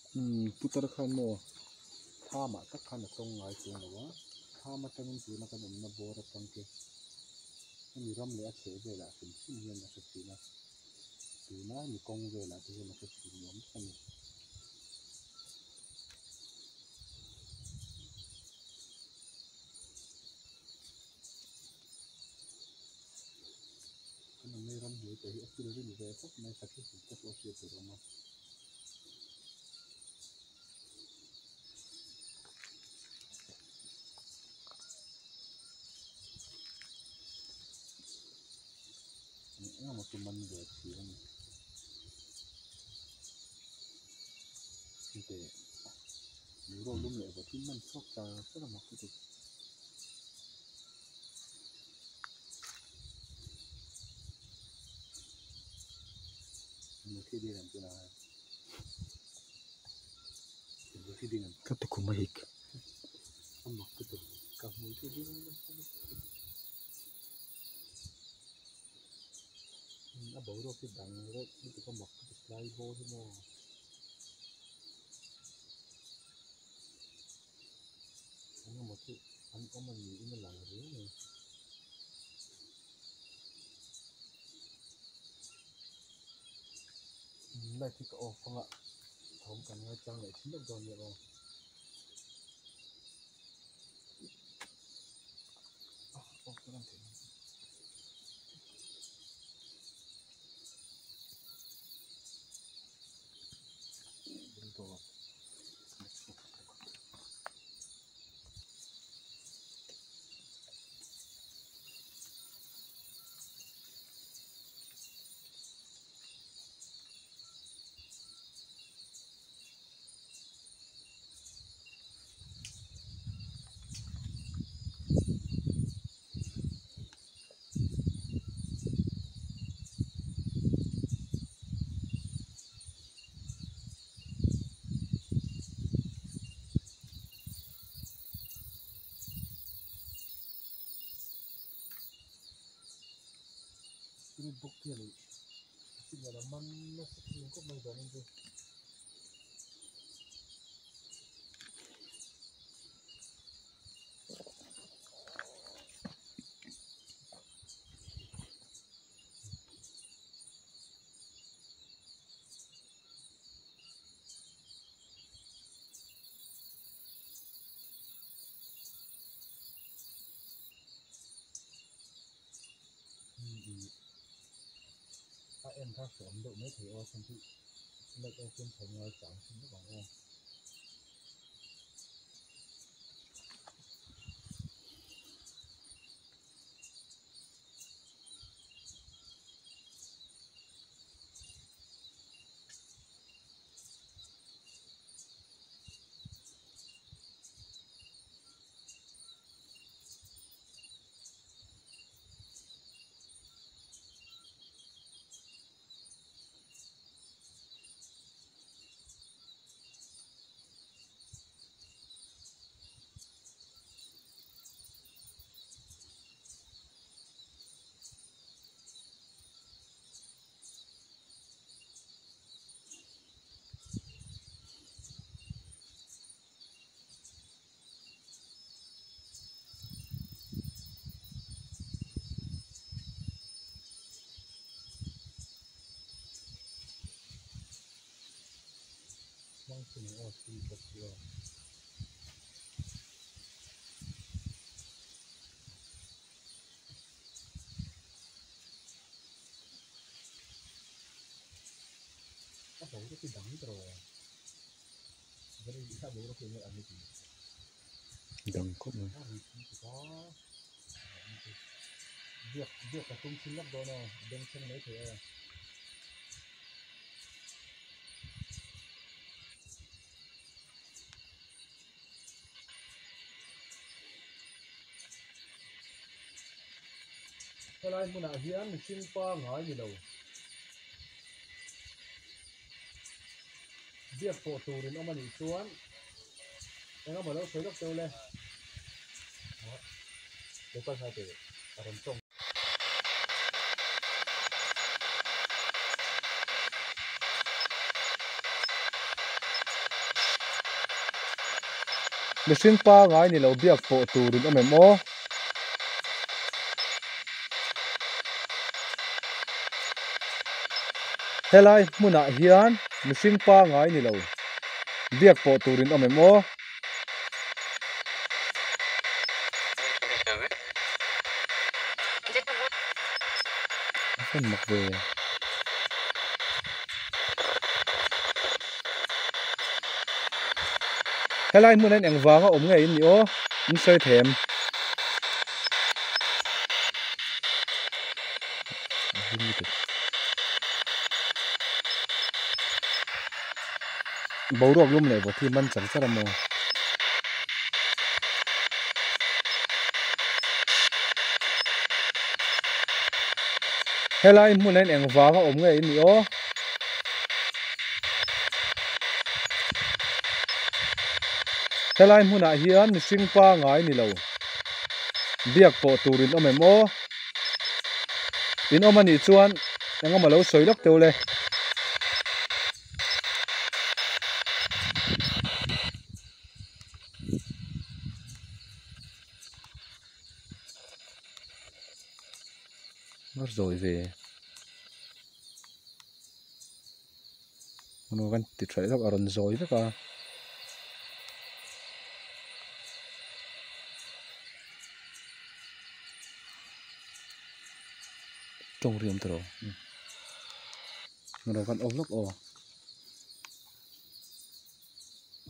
putar khan mo tha ma tak khan tong ngai tu lawa tha ma tangin tu na kan na bora tangke ni ram le a che ve la sim sim hian na sa chi na tu na ni kong ve la tu na sa chi yom sani kan mai ram hi te hi asil ri ni ve khop mai sakhi sim ta so se tu rama mà tụi mình về thì không thì để nếu đâu lúc này và thì mình sắp ra rất là mặc cái gì nhiều khi đi làm chỗ nào nhiều khi đi làm các tôi cũng mấy không mặc cái gì cả mỗi cái đi nó bảo rồi cái đằng đó nó chỉ có mặc cái slide vô thôi mà anh một cái anh có mình nghĩ nó là gì này này thì có không ạ không cần ngay trang lại chính được rồi nhỉ không không có làm thế đừng có cái bốc kia này thì là măng nó sẽ không có mấy giờ nên gì em khác sớm độ mấy thì ô không thì lấy ô trên phải ngồi chẳng thì nó bằng ô mong xin ô xin thật nhiều các bố cái đắng rồi cái này các bố nó kêu là gì đắng cốt này có việc là không xin lắm đâu nào đừng xem đấy thì cái này muốn là gì ăn mình xin qua ngói gì đâu việc phổ tù đến ông mà đi xuống anh ông mà đâu thấy đâu kêu lên để coi sao để ở trong trong mihring pa ngai ni lo biak pawh turin awm em aw helai hmunah hian mihring pa ngai ni lo biak pawh turin awm em aw kan mak ve helai hmunan engwanga awm nge in ni aw in sei them boruak lum le bo thi man chang charamo helai hmunan engwanga awm nge in ni aw helai hmunah hian mihring pa ngai ni lo biak pawh turin awm em aw in awm ani chuan engemaw lo soilok teu le mar zoi ve no kan ti thrai lok aron zoi veka trong riam tro no kan om lok o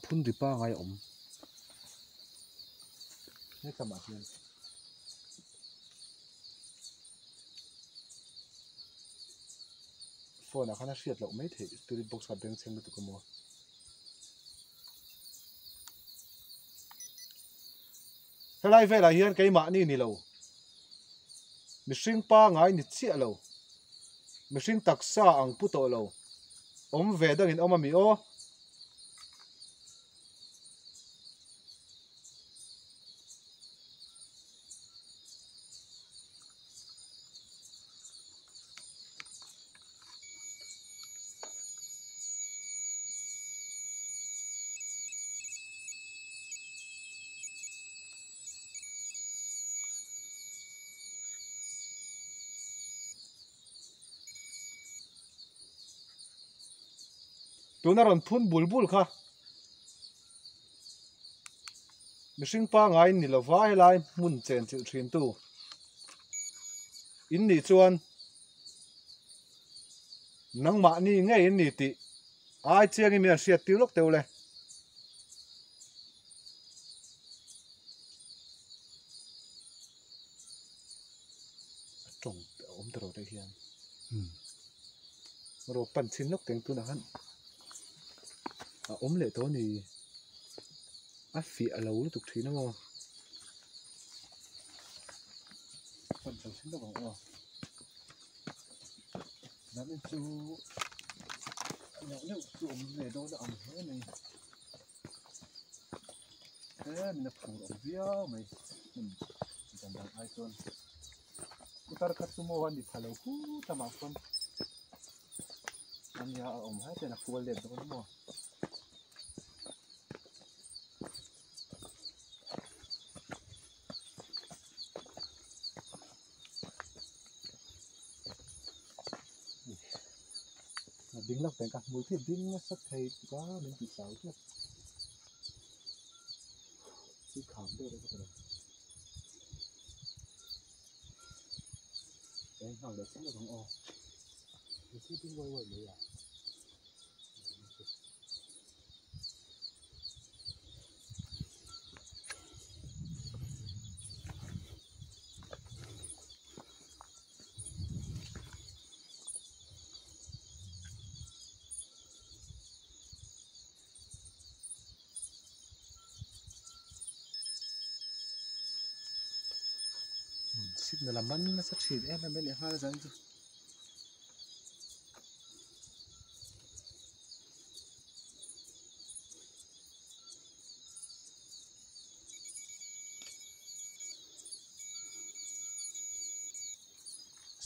phun ri pa ngai om ne kama hian phone akhana hriat lo mai the spirit box ka beng cheng tu komo helai vela hian keima ni ni lo mihring pa ngai ni chia lo mihring taksa ang puto lo om ve dang in oma mi o tuna ron phun bulbul kha mihring pa ngai ni lo va helai mun chen chu thin tu in ni chuan nangma ni nge in ni ti ai chiang i mi a hriat tiu lok teu le trong om tro te hian ro pan chin lok teng tu na han om le to ni a fi a lo lu tuk thina mo pan chang sin lok o na min chu nhậu chu om le do da am he nei na phur om viao mai dan dan ai ton utar khat su mo han di phalo hu tama kon an ya om ha te na fual le do mo ding lok teng ka mul thi ding na sat thei ka min ti sau tu ti kham de re ko en hang le sin lo o ti ding wai wai le ya signal la man na sa thil em em le ha zang chu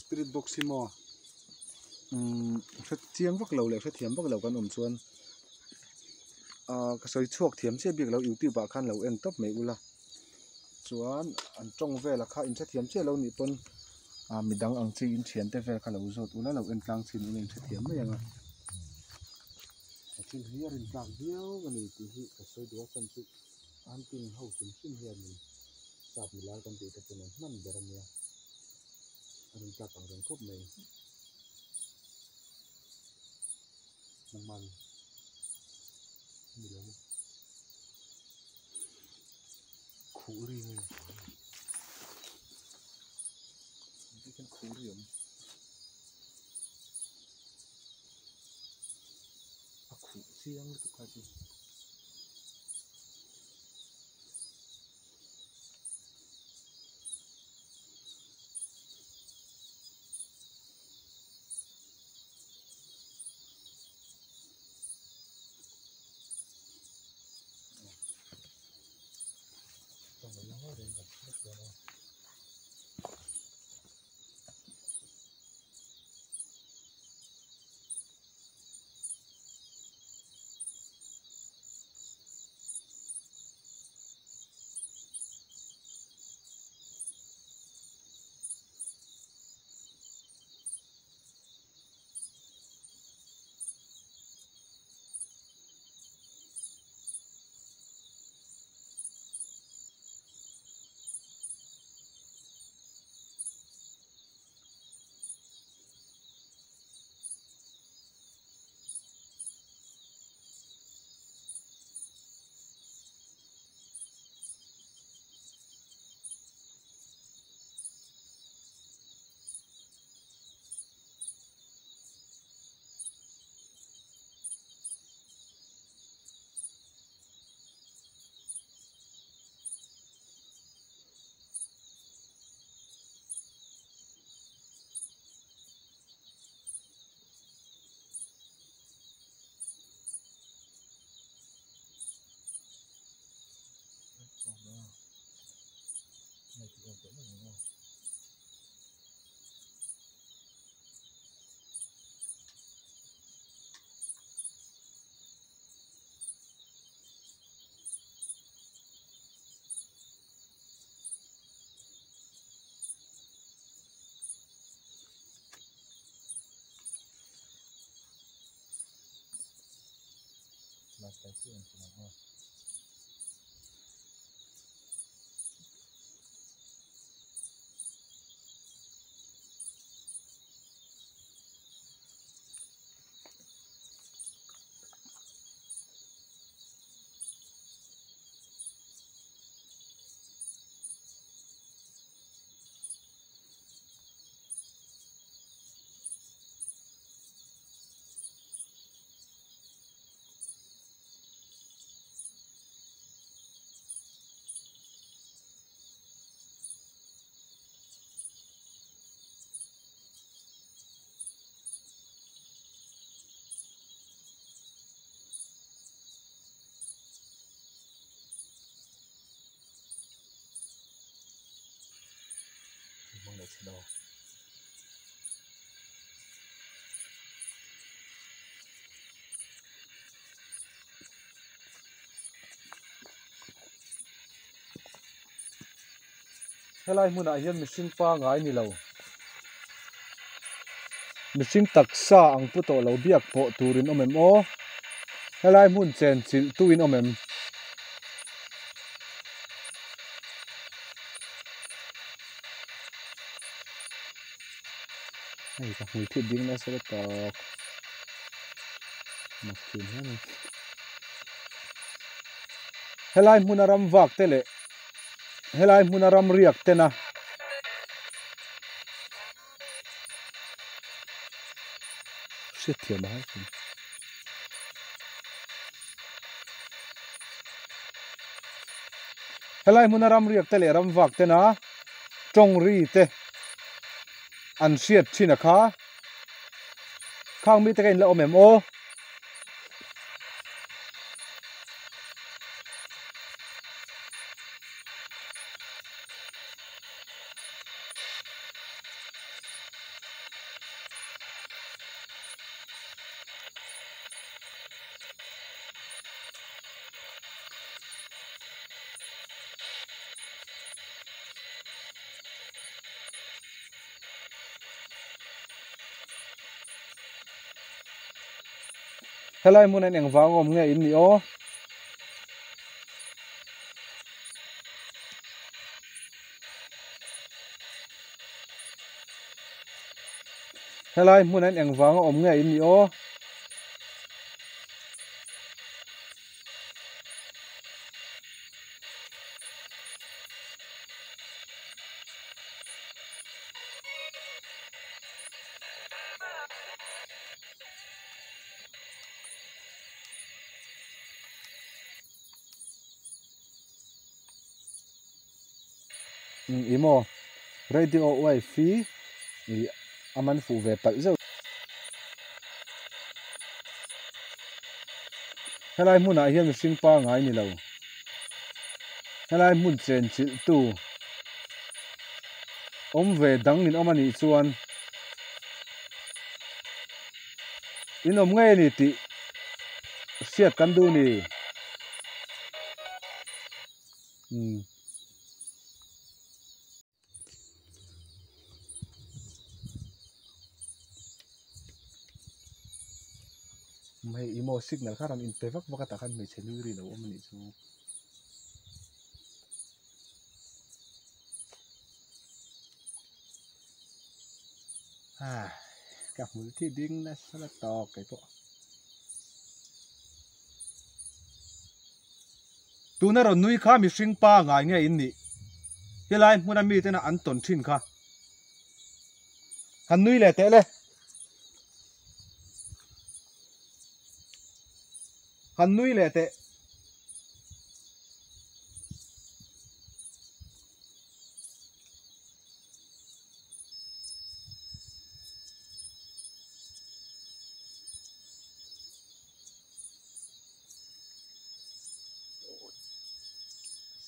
spirit box hi mo hret chiang vak lo le hret thiam vak lo kan chuan cái soi chuộc thiểm chế việc lâu YouTube à khăn lâu en top mấy ula chuan an trong về là khai in sẽ thiểm chế lâu nị pon mình đang ăn chi in thiền te về khăn lâu rồi ula lâu en tlang xin in sẽ thiểm mấy à xin hiền in tlang hiếu cái này thì cái soi đũa chân chữ an tin hậu xin hiền mình sạp mình lại con gì tập này nằm để làm gì anh ta bằng rừng cốt này nằm mặn nhiều khủ đi này cái con khủ đi khủ xiang tụi cái gì trong cái nó đây là rất là này thì còn vẫn là ngon là cái chuyện của nó mong được đâu helai mun a hian mihring pa ngai ni lo mihring taksa ang pu to lo biak pho turin omem o helai mun chen chil tuin omem ai ka hui thi ding na se ta mak chin ha ni helai mun aram wak te le helai mun aram riak te na shit thiam ha helai mun aram riak te le ram wak te na tong ri te an siat china kha khang mi te kain la omem o helai mun an eng wangom nge in ni o helai mun an eng wangom nge in ni o imo radio wifi ni aman fu ve pal zo helai mun a hian mihring pa ngai ni lo helai mun chen chil tu om ve dang in om ani chuan in om nge ni ti siat kan du ni mai imo signal kharam in pe vak vak ta khan me chelu ri lo om ni chu các mũi thi đinh là rất là to cái bộ tu na ron nui kha mi sing pa ngai nge in ni helai mun ami te na an ton thin kha han nui le te le han nui le te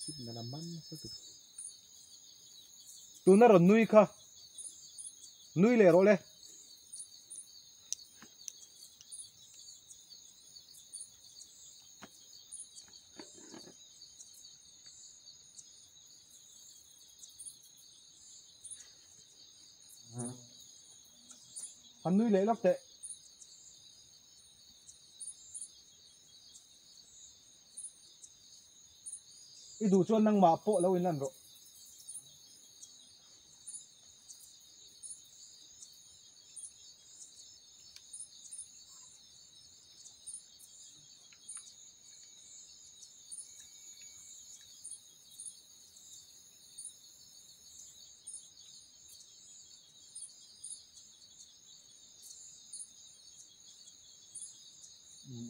signal man sa tu na ron nui kha nui le ro le han nui le lak te i du chuan nang ma po lo in lan ro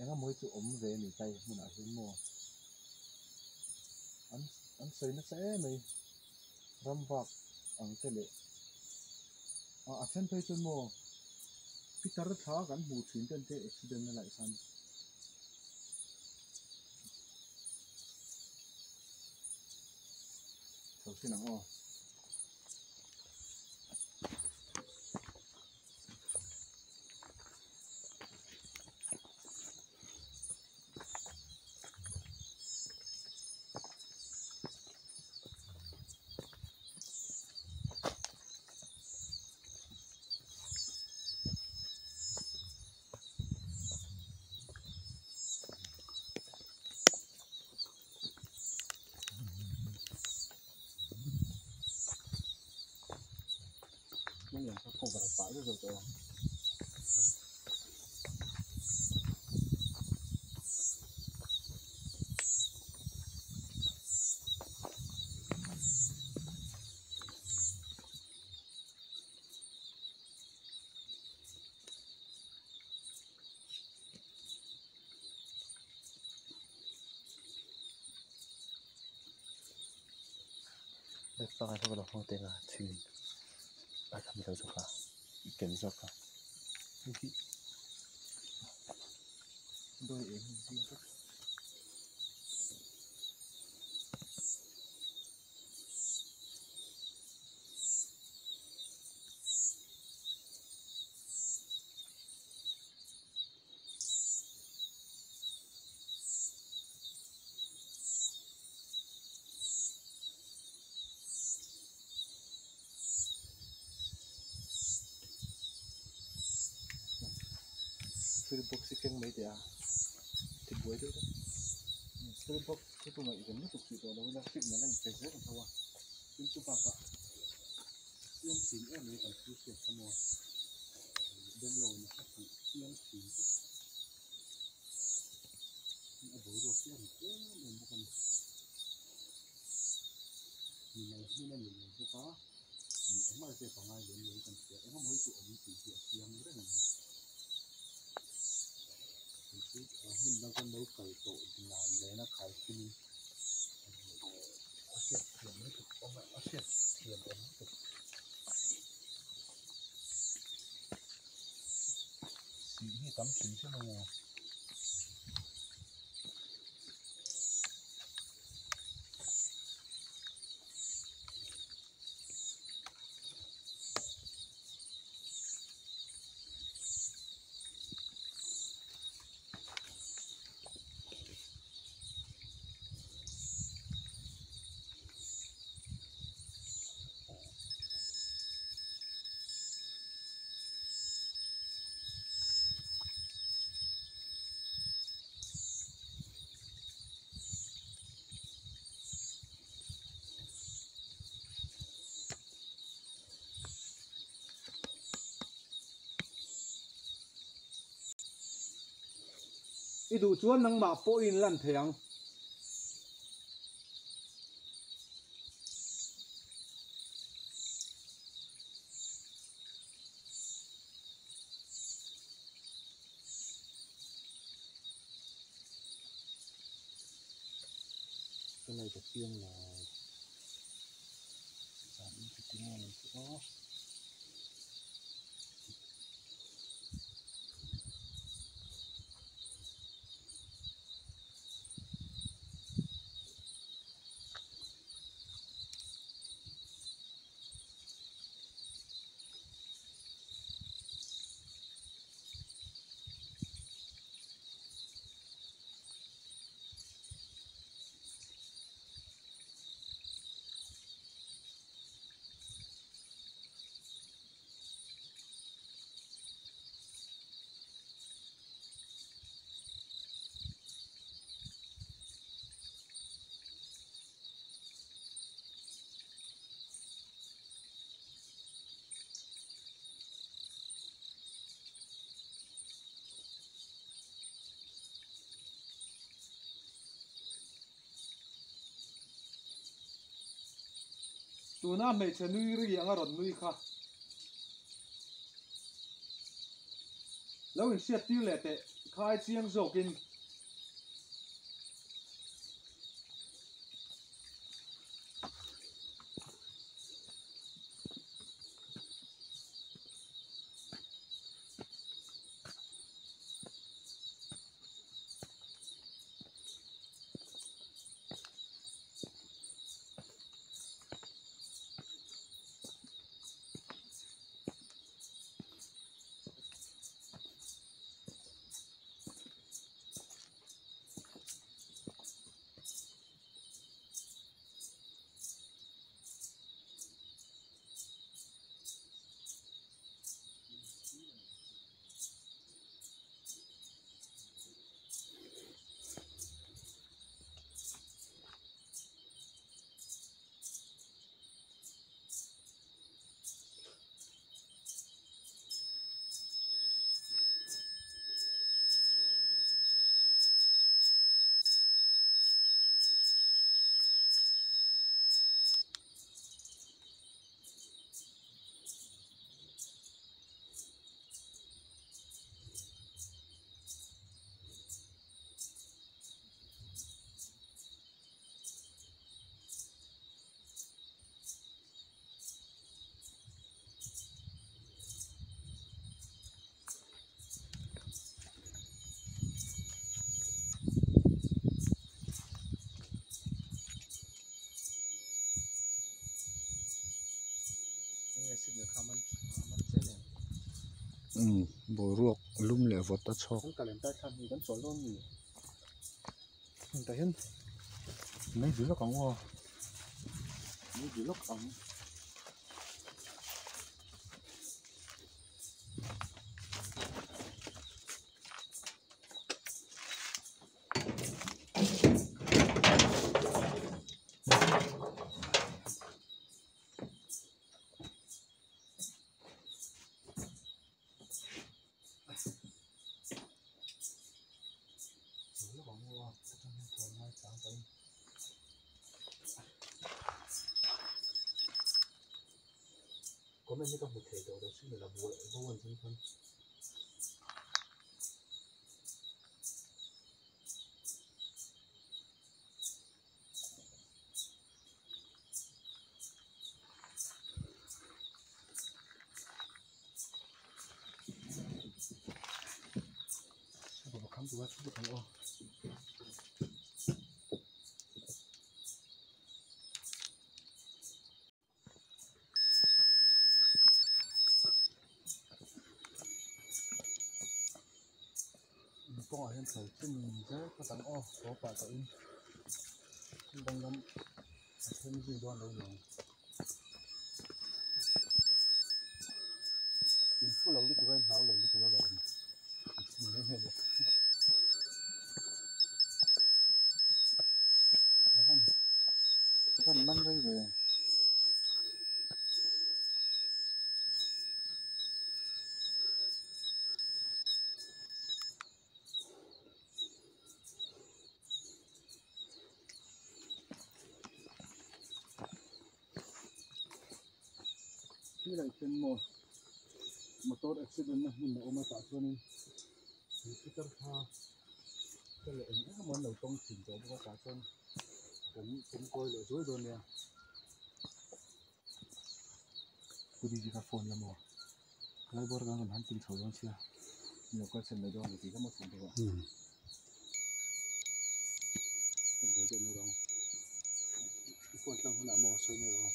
nga moi chu om ve ni tai mun a hin mo an sei na se mai ram vak ang te le a chen pe chun mo pitar tha kan mu thin ten te accident na lai san so sin ang o những cái không phải phải rồi rồi để các anh có được không tiền à thì ai làm được rồi cả kiểm soát cả đôi em gì đó spirit box keng mấy tia thì buổi đó spirit box cái tụi mày vẫn tục chỉ đó là fit nó là cái rất là thua nhưng chú bà cả nhưng chỉ em mới cần chú sửa tham mô bên lầu nó chắc chắn nhưng chỉ ở bố đồ kia thì cũng mình một con mình này mình không có em mà về phòng ai đến lấy cần sửa em không mới tụi em chỉ sửa tiếng rất là mình đang còn đâu cởi tội là lấy nó khai sinh Shit, tiền mới thực ông mẹ shit, tiền mới thực xí thì tắm xí chứ mà ít đủ chuan năng mà po in lần thèng cái này có tiếng là giảm cái tiếng này có tụi nó mấy chân nuôi rồi yang rồi nuôi khá lâu in siết tiêu lệ tệ khai chiang dọc in bộ ruột lum lẹ vọt ta chọc cả lên tay khăn thì vẫn sôi luôn nhỉ tay hen mấy gì nó còn ngon mấy gì nó còn có mấy cái một thể đồ đó xin là vô lại vô quần thân thân sao mà khám tụi nó thằng ô có hiện thời chân rất có thằng ô có phải có in đang lắm thêm gì đó đâu rồi phút lâu tụi em thảo luận tụi nó là mình hết rồi con mang đây về khi lại trên một tốt accident là mình ôm tại cho nên thì cái tâm tha cái lệ những món đầu tông chỉnh chỗ có cả chân cũng coi là dối đơn nè tôi đi ra phone là mò lấy bớt cái còn hắn tin sầu luôn chưa nhiều con chân này đó thì có một phần thôi không có chuyện này đâu cái phone trong hôm nào mò sôi này đâu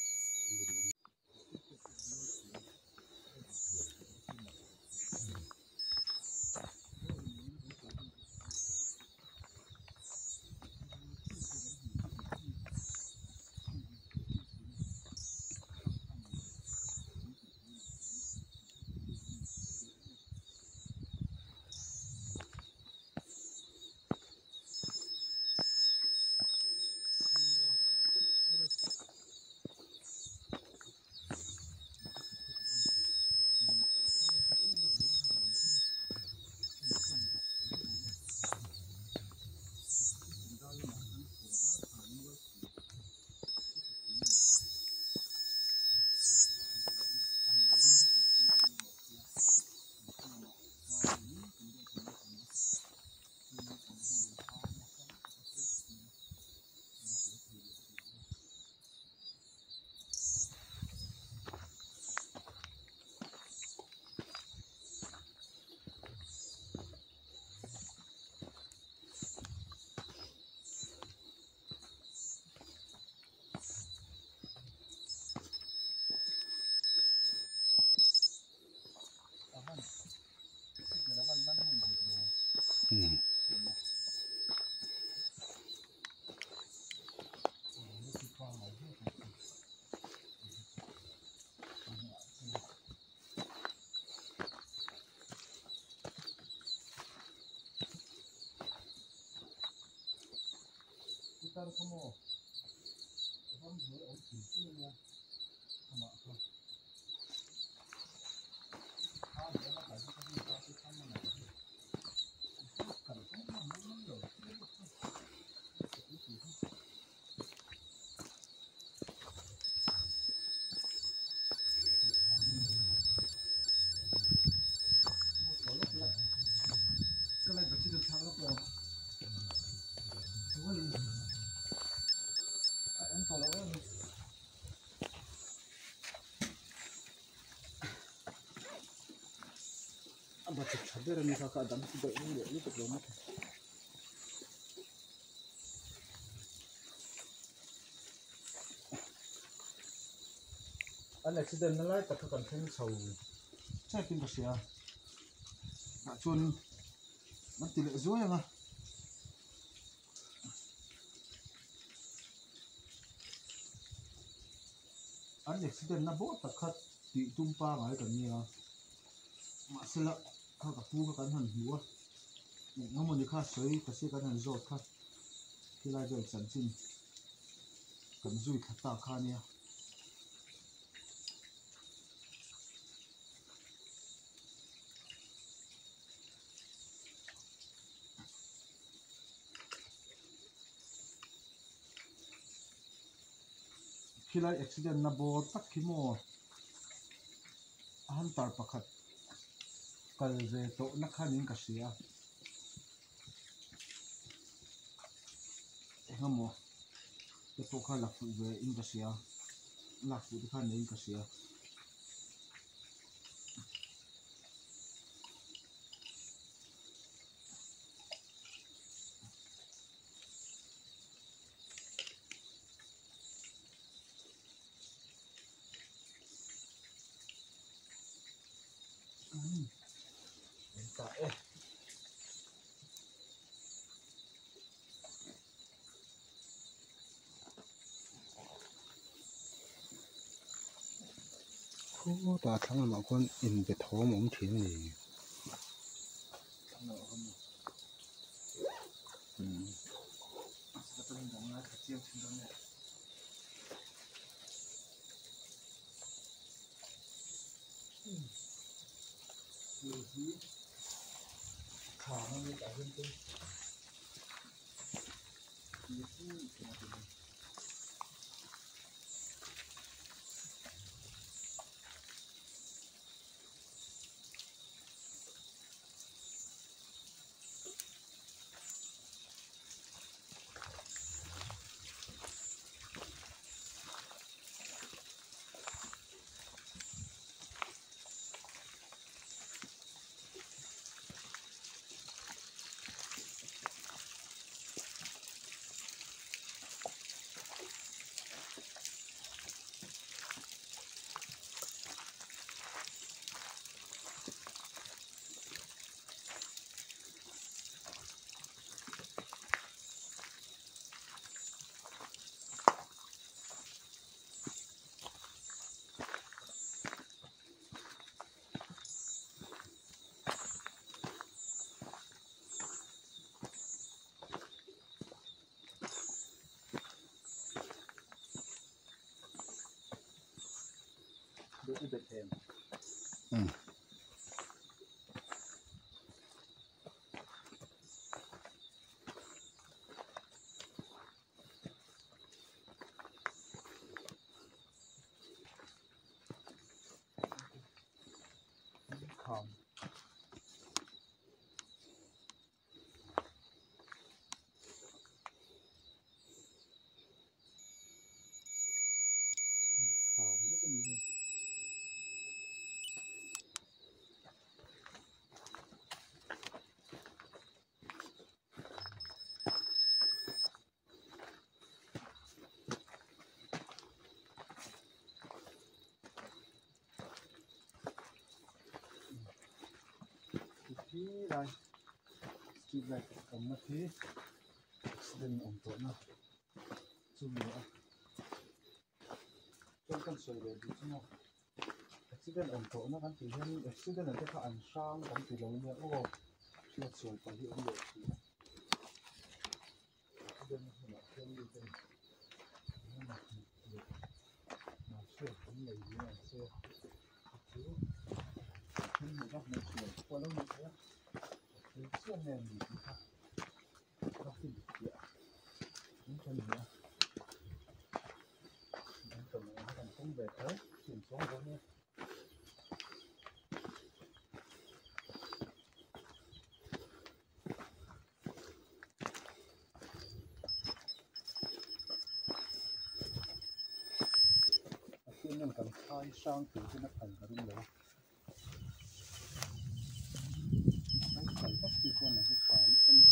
kita semua orang boleh orang sini ya sama apa ada apa lagi tapi kita sama lagi kalau kita mau loh cái này phải chỉ được thằng đó anh follow em anh bắt chước chặt ra mình cả đám thì đợi như vậy lúc đó mất anh accident nó lại tất cả cần thêm sầu chắc tin bác sĩ à đã chôn mất tỷ lệ dối mà anh accident na bo takhat ti tumpa ngai kan nia ma sela kha ka pu ka kan han hiwa ngamoni kha soi ka se kan han zo kha tilai vel chan chin kan zui khata kha nia khilai accident na bor tak khi mo ahan tar pakhat kal ve to na khanin ka sia engamo te to kha lakhu ve in ka sia lakhu de kha nei ka sia ta khu ta thang ma kon in be thom om thin ni sa tan dang na ka chiam thin dang ne hi khá nó cả hơn tôi đỡ được thêm không rất là nhiều thì đây street light cầm mất thế đừng ổn tốt nào chung nữa trong con sợi để đi chung accident ổn tốt nó kan thì hiện accident là cái thằng ăn sang kan thì lâu nữa ô chưa sợi phải hiểu được thì accident là không đi trên mà sợi cũng lấy như là sợi nhưng mà nó sợi qua lâu như thế thì sợi này thì nó không được vậy cũng cho nữa đang cần nó còn không về tới chuyển xuống rồi nha tiên nhân cần khai sang từ cái nắp thành cả đúng rồi cái phần bất kỳ con là cái khoản nữa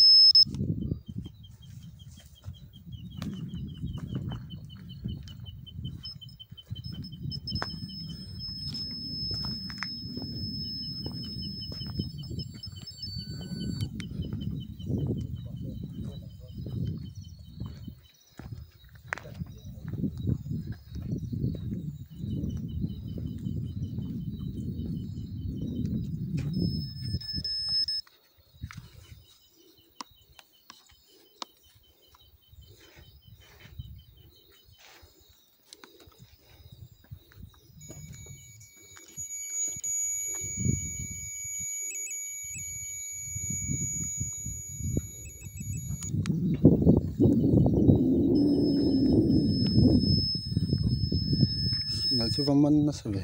Sivaman na sabi.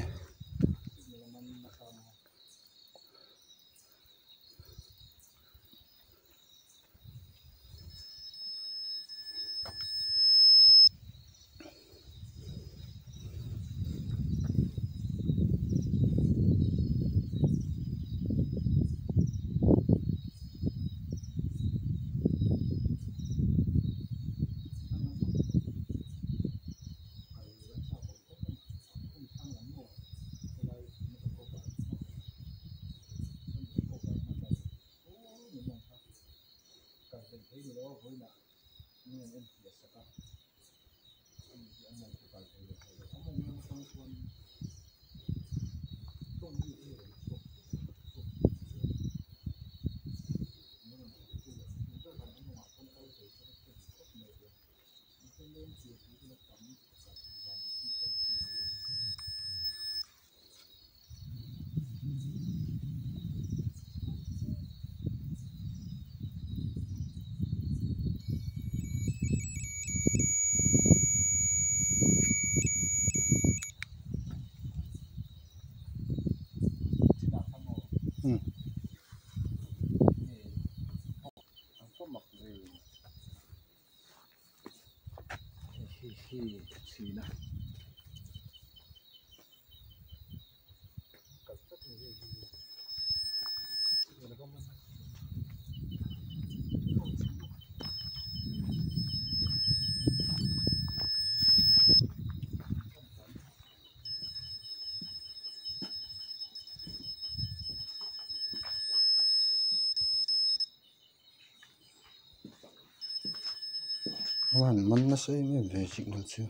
Wan man na say me ve signal chu.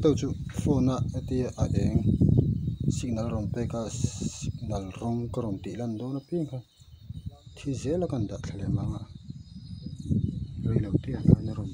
Tao chu phone na atia a eng signal ron pe ka signal rong ka ron ti lan do na ping kha thi zela kan da thle ma rei lo ti ka na ron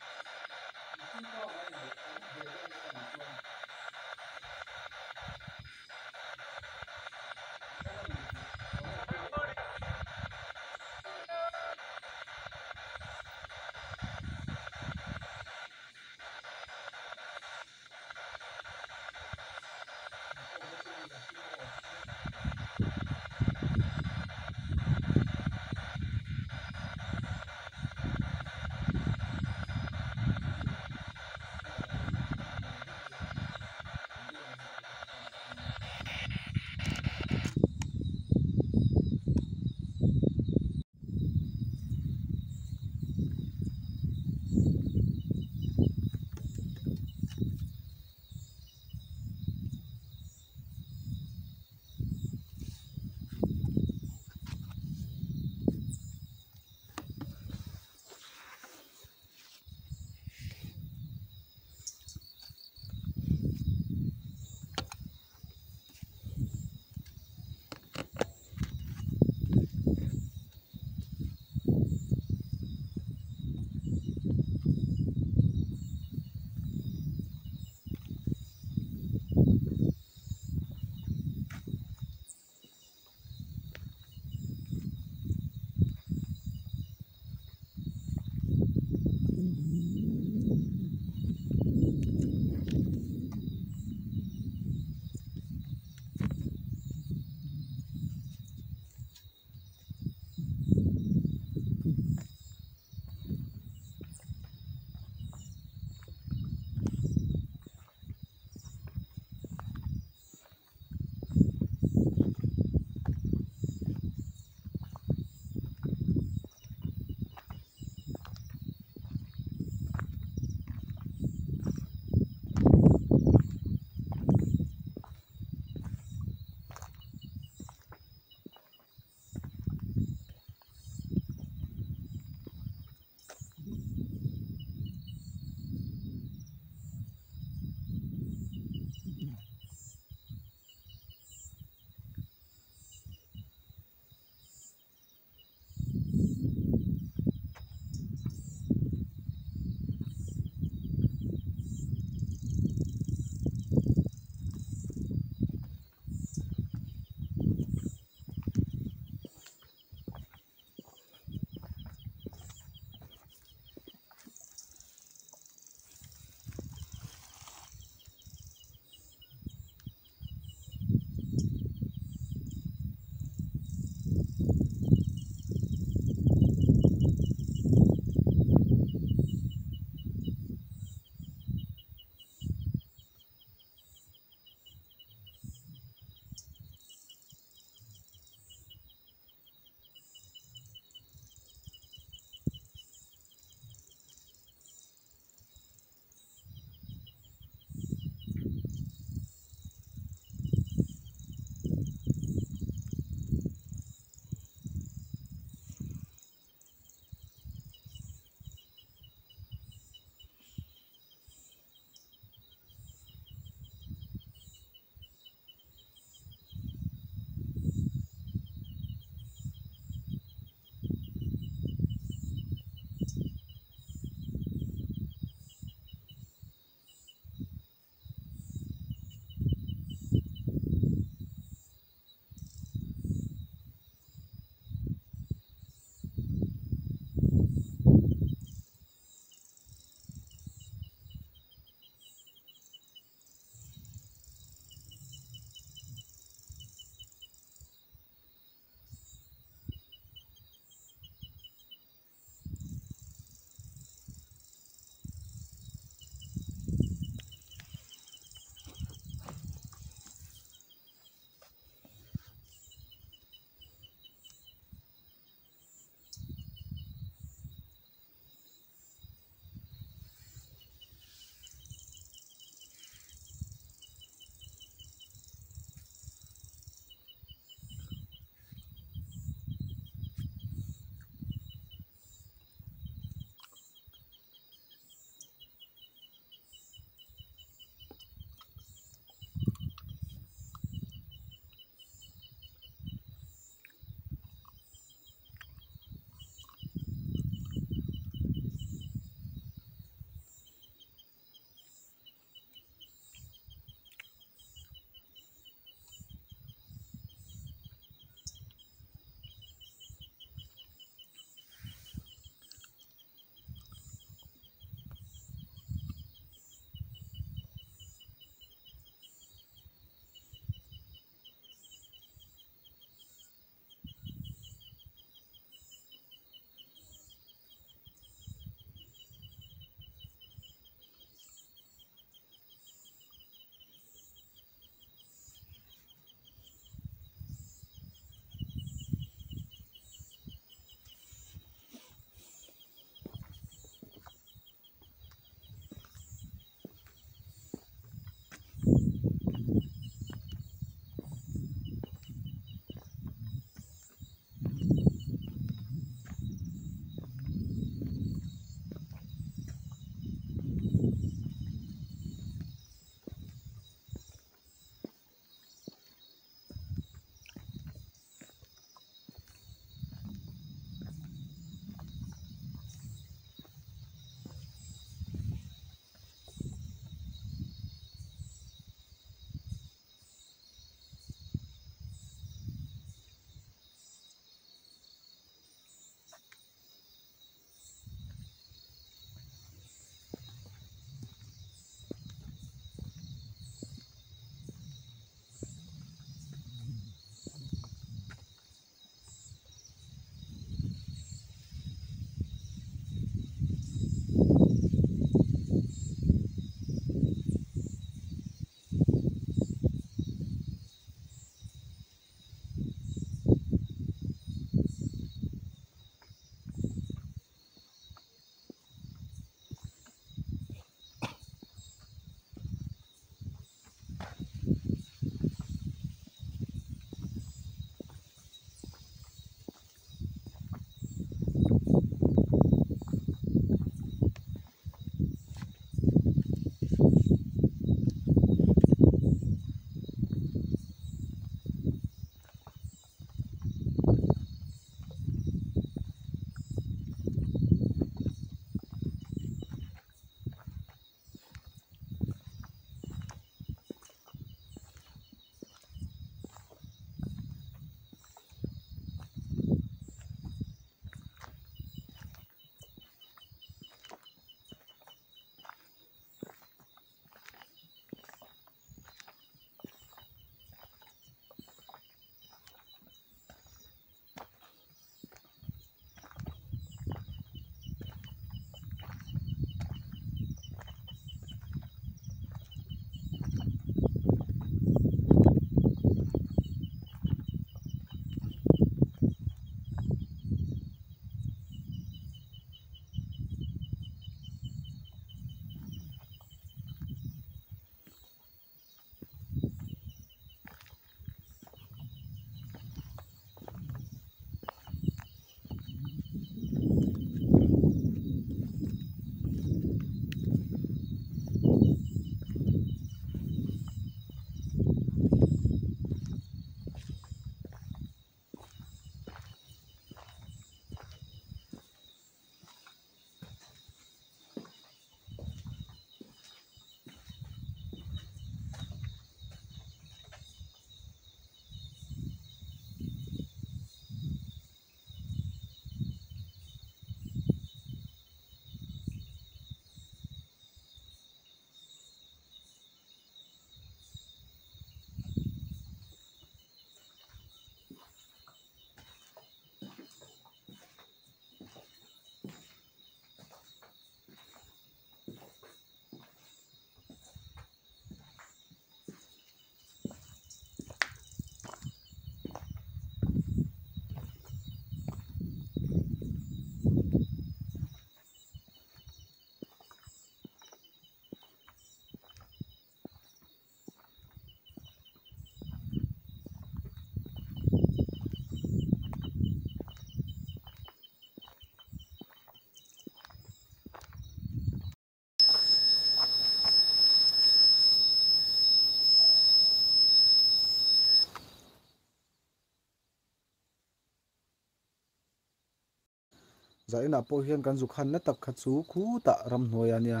zai na po hian kan zu khan na tak kha chu khu ta ram hnuai ania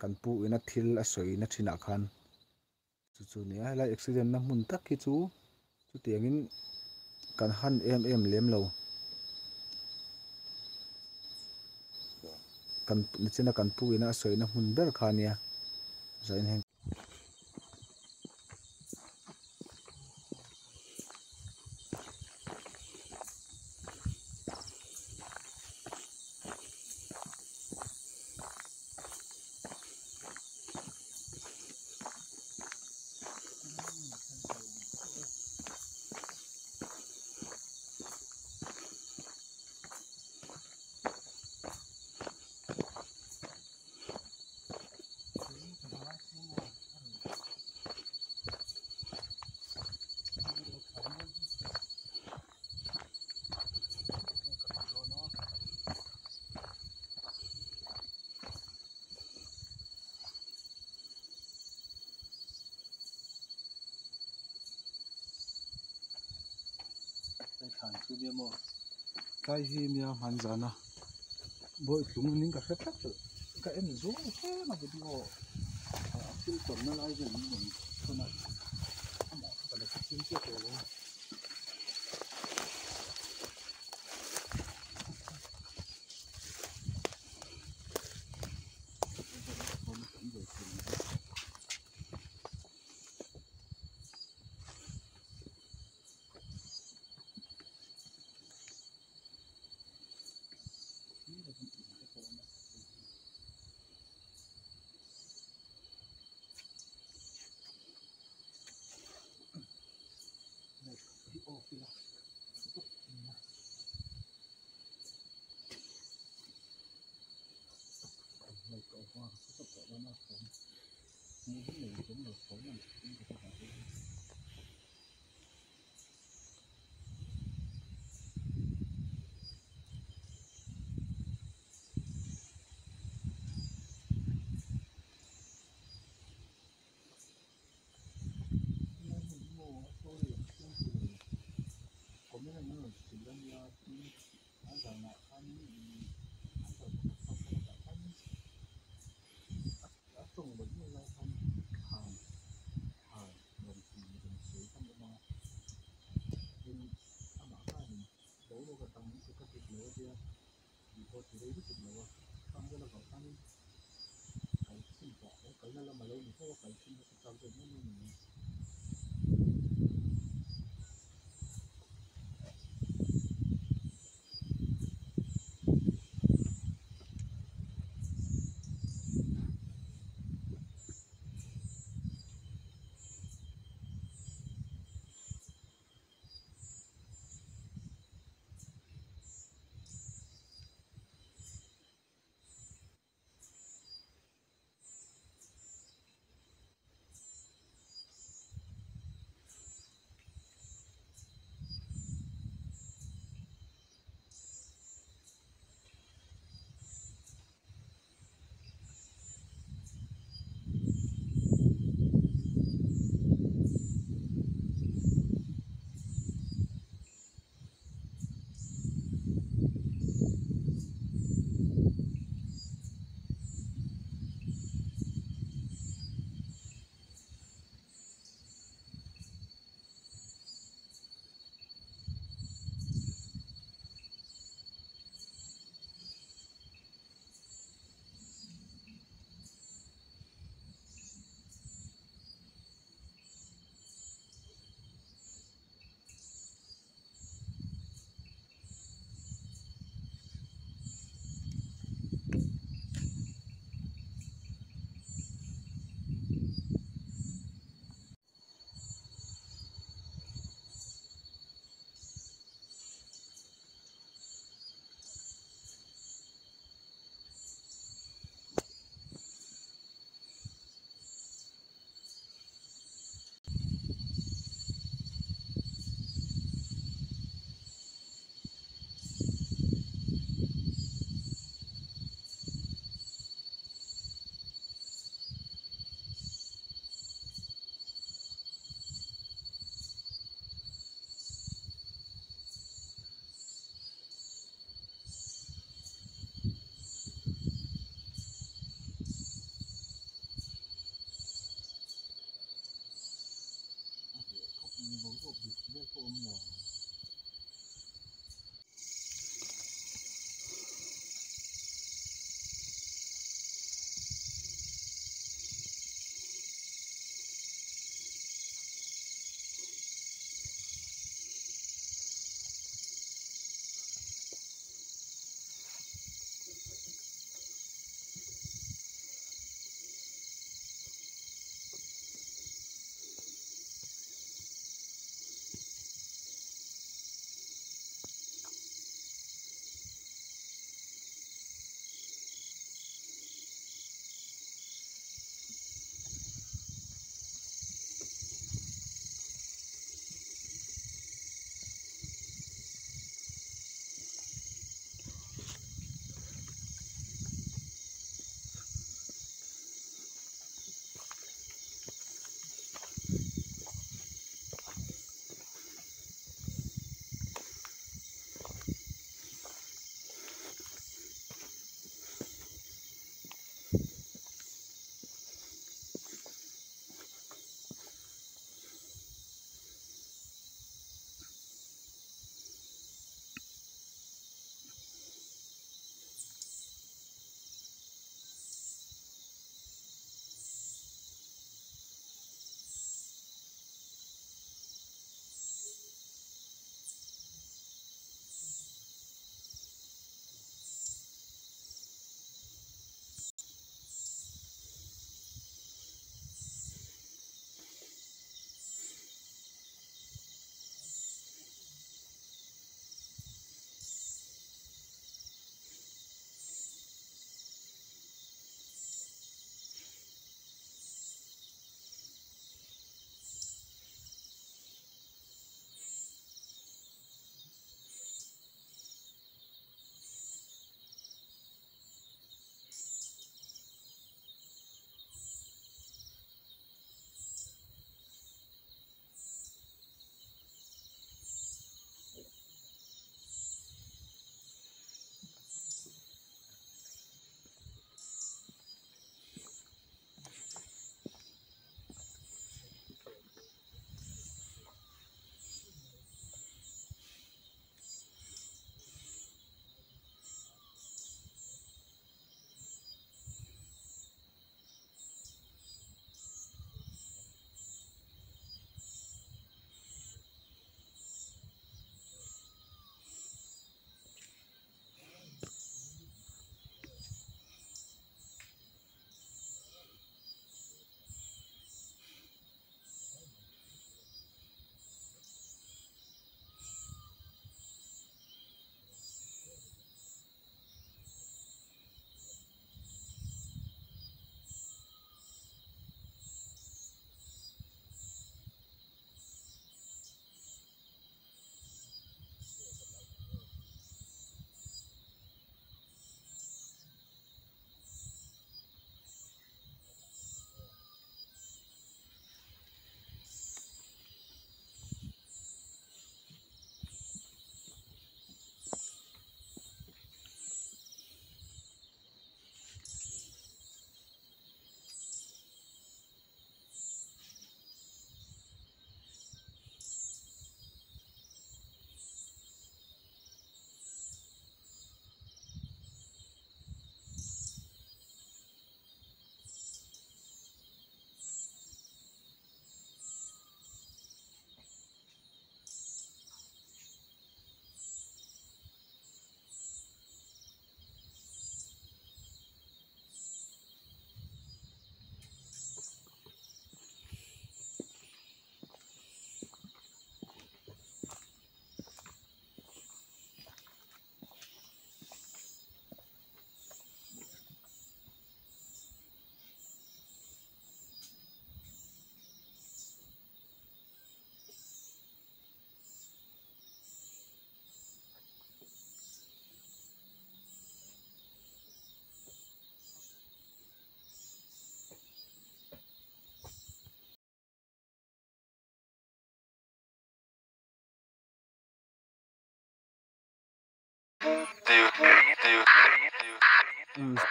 kan pu ina thil a soi na thina khan chu ni a helai accident na hmun tak hi chu tiangin kan han em lem lo kan china kan pu ina a soi na hmun ber kha ania zain heng than chu mi mo kai hi mia man jana boi tlung ning ka hret tak ka em zo he ma video fil ton na lai ve ni mon thona ama ka la sin che ko lo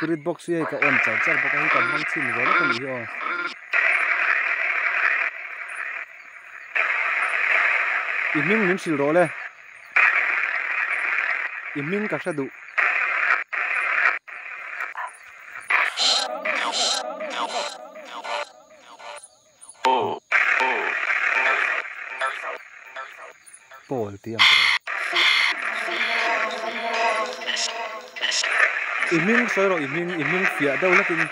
spirit box ye ka on cha cha ba ka hi kan hang chin ga ra kan hi o iming min sil ro le iming ka sa du Paul tiang pro iming soiro iming fia đâu lakin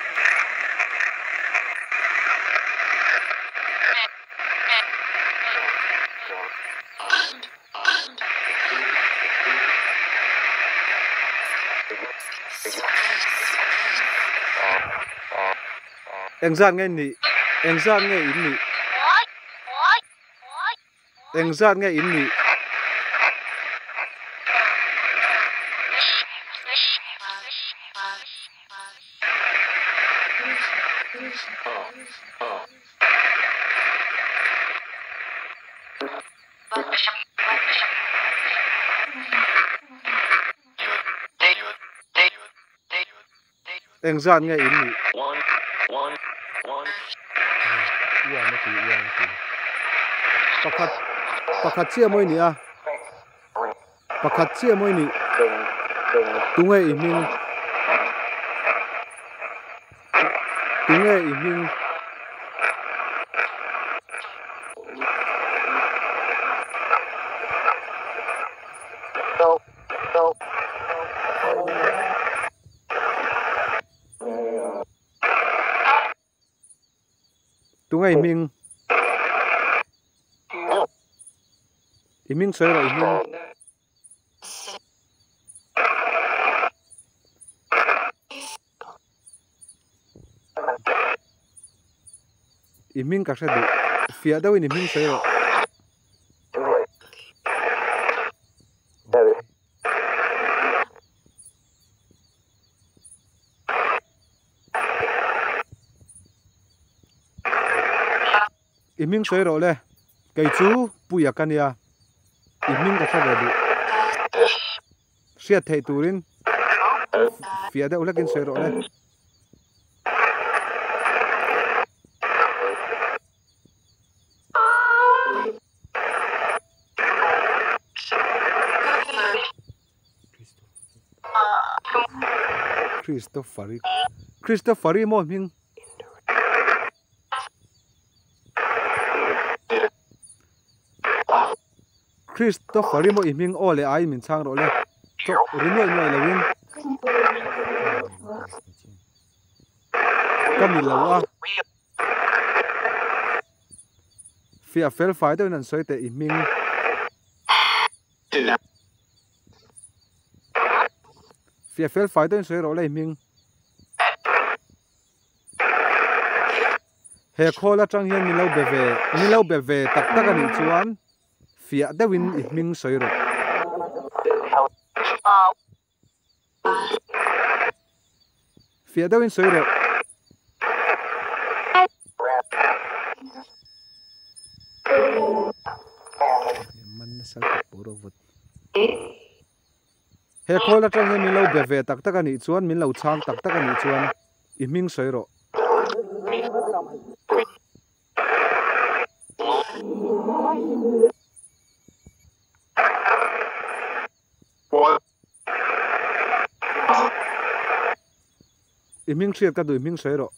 engzat nghe ni engzat nghe in ni engzat nghe in ni engzat nghe in ni pakhat chia moi ni a pakhat chia moi ni tunge iming iming soi rồi iming ka sa du fia đâu iming soi rồi iming soi rồi le cái chú bùi à cái ya iming ka sa du siết thầy turin phía đâu là cái soi rồi le Christopher mo mình Christopher mo iming ole ai min chang ro le to rinoi noi lawin kamil lawa fia fel fai do nan soi te iming fia fel fai do soi ro le iming he khola tang hian mi lo be ve tak tak ani chuan fia dewin iming soi ro fia dewin soi ro man sa puro vot he khola tang hian mi lo be ve tak tak ani chuan min lo chang tak tak ani chuan iming soi ro iming siat ka du iming soi ro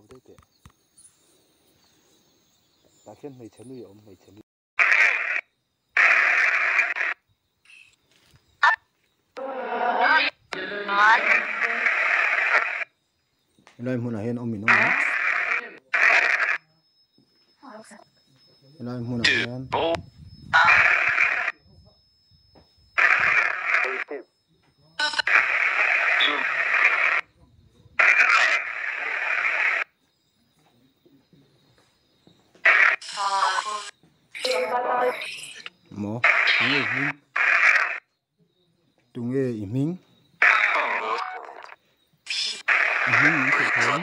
update ta khen mày chấn nuôi mày chấn đây muốn là hen ông mình không đây muốn là hen sự thêm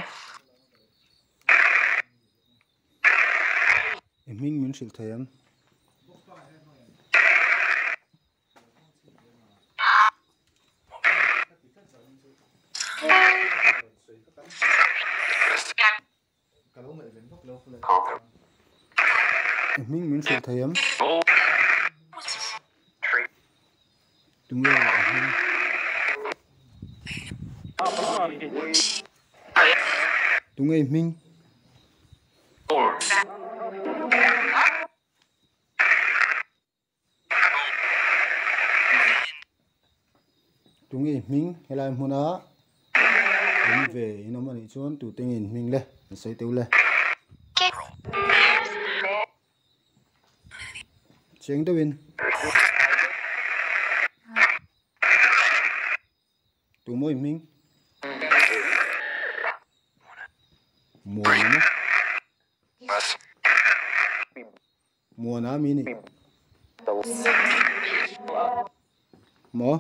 mình muốn sự thêm mình muốn sự thêm đúng rồi đúng rồi mình đúng rồi mình hay là muốn đó đến về nó mà đi xuống tụ tình hình mình lên xây tiêu lên chuyện tới bên tụ mỗi mình mùa nào mini mỏ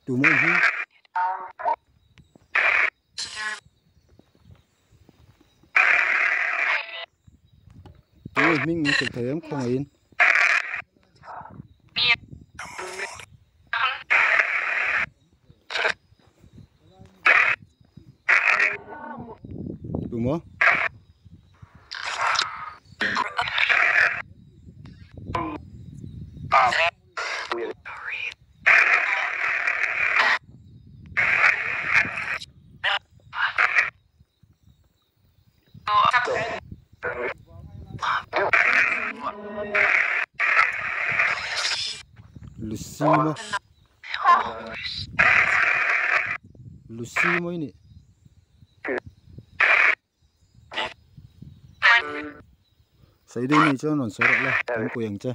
tụ mỗi mình mình sẽ thấy em không yên đúng không Lucy mới nè xây đi này cho nó sửa lại là em quyền chơi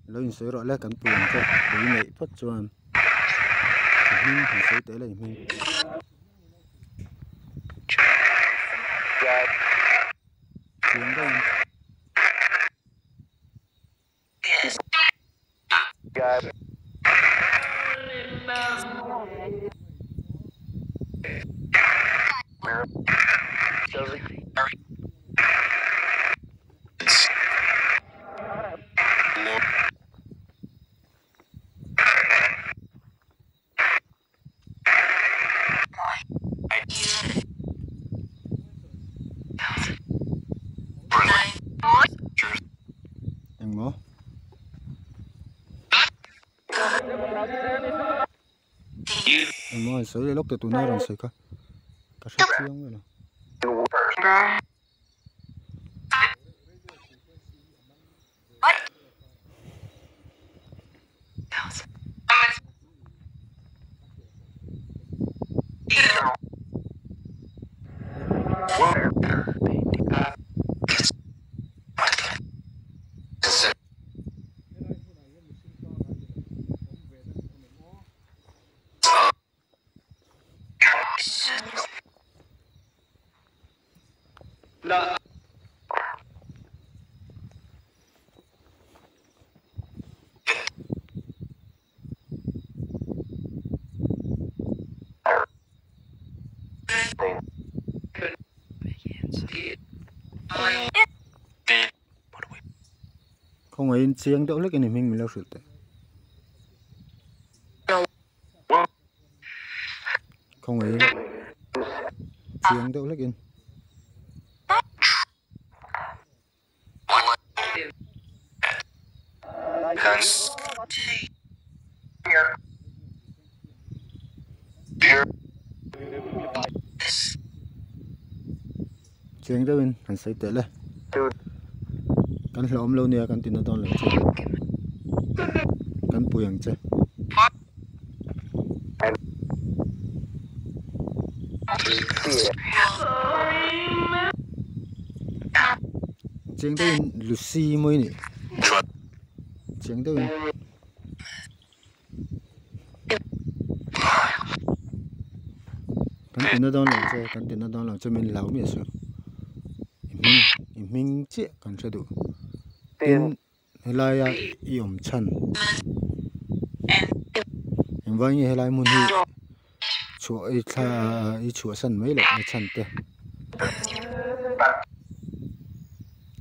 lấy sửa lại là cắn quyền chơi để nhảy phát cho anh mình phải xây tới lại mình chuyện đó anh mỏ anh mỏ sửa lại lúc từ tụi nó rồi sửa coi cả sát chiếng vậy nè không ấy chiếng đỡ lấy cái này mình lau sửa tới không ấy chiếng đỡ lấy cái chiếng đó bên hắn xây tới lên căn lộm lâu nè căn tin nó to lại chơi căn bùi chơi chiếng đó Lucy mới nè tiếng đâu thằng tiền nó đón lòng cho mình lão miệt sao mình chết còn chưa đủ tiền helai à yểm chân em vay như helai muốn hi chúa ấy tha ý chúa sân mấy lệ để chân tê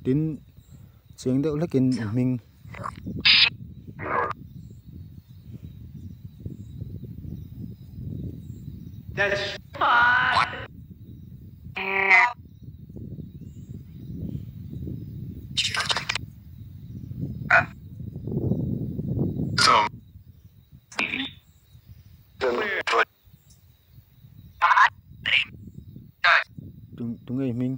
đến tiếng đâu là cái mình đúng người mình